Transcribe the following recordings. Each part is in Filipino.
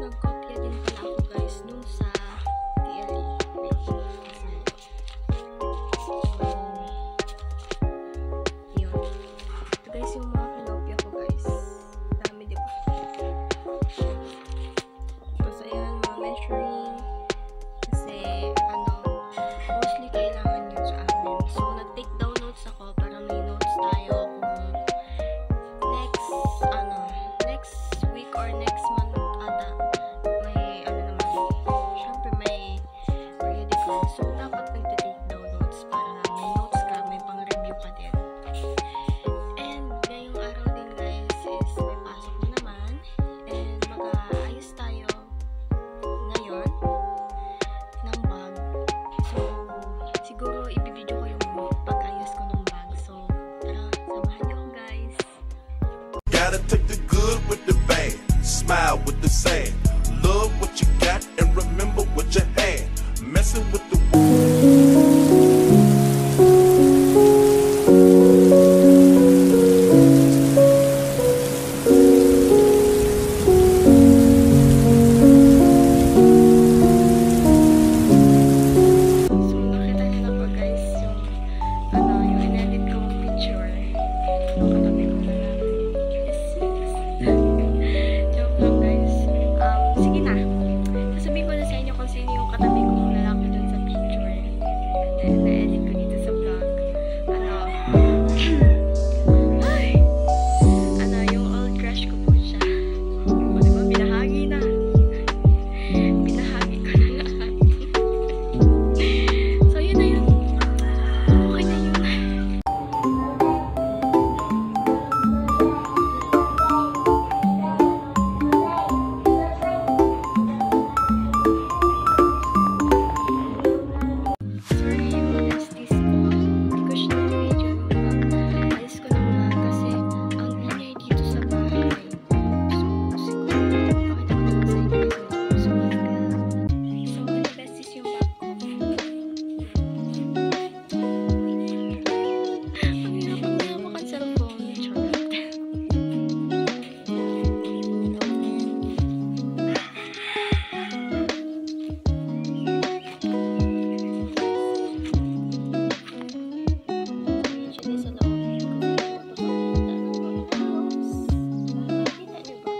nagkopya din pala ako guys nung sa TLE. Yun. Ito guys yung mga kinopya ko guys. Dami diba? Tapos ayan, mga measuring. Kasi mostly kailangan yun sa amin. So nag-take down notes ako para may notes tayo kung next week or next month ata may syempre may periodical. So dapat nag-take down notes para may notes ka, may pang-review pa din. And ngayong araw din guys is may pasok na naman and mag-aayos tayo ngayon ng bag. So siguro ibibideo ko yung pag-ayos ko ng bag. So tara, samahan niyo ako guys. Gotta take the good with the bad, smile with the sad, love what you got and remember what you had, messing with the So nakita niyo na po guys yung in-edit kong picture. Katabi ko na lang. Joke lang guys. Sige na. Sasabihin ko na sa inyo kung sino yung katabi kong lalaki dun sa picture. Na-edit ko dito sa vlog. Yung old crush ko po siya. O diba, binahagi na. Binahagi ko na lahat. So yun na yun. Okay na yun. Sorry mga besties po. Hindi ko siya na-video yung vlog. Alis ko lang nga kasi ang ingay dito sa bahay. So siguro pakita ko lang sa inyo ito. So mga besties yung bag ko. Ang hirap ang hawak ang cellphone. Charot. Medyo sa loob kasi napapakita ng mga house. Makikita niyo ba?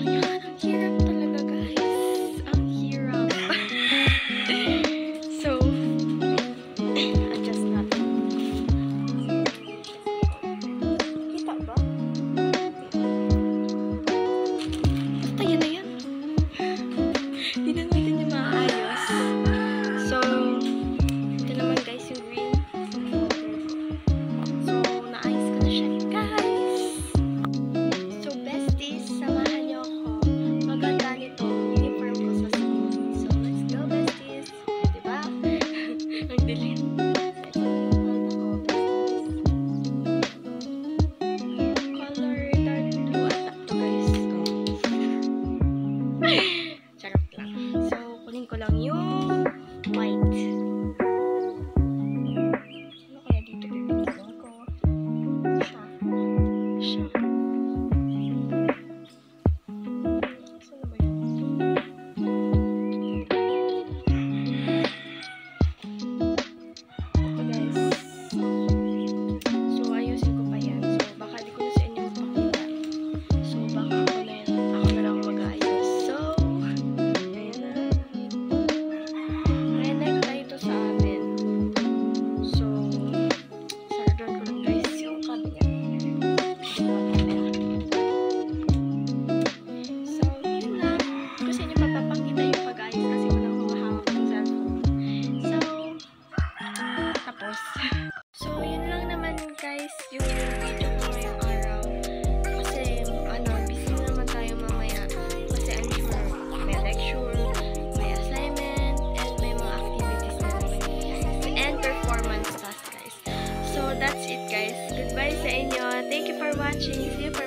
Ayan, ang hirap talaga guys. Ang hirap. So, adjust natin. Kita ba? Basta yan na yan. Hindi na natin yung maayos. So, ito naman guys yung green. So, naayos ko na siya guys. So, besties, samahan niyo ako. Maganda nito uniform ko sa school. So, let's go besties. Diba? Ang dilim. Ito yung color dark blue ata to guys. Charot lang. So, kunin ko lang yung white. Ano kaya dito bibigyan ko? Siya. Saan na ba yun? Ito guys. So, ayusin ko pa yan. So, baka di ko na sa inyo pakita. So, baka ako na lang mag-ayos. So, ayan na. Renek na ito sa amin. So, sarado ko lang guys yung cabinet. So, yun lang. Kasi hindi papapakita yung pag-ayos kasi walang humahawak ng cellphone. So, tapos. So, yun lang naman guys yung video ko ngayong araw. Kasi, busy naman tayo mamaya. Kasi I'm sure may lecture, may assignment, and may mga activities na naman guys. And performance task guys. So, that's it guys. Goodbye sa inyo. Thank you for watching. See you for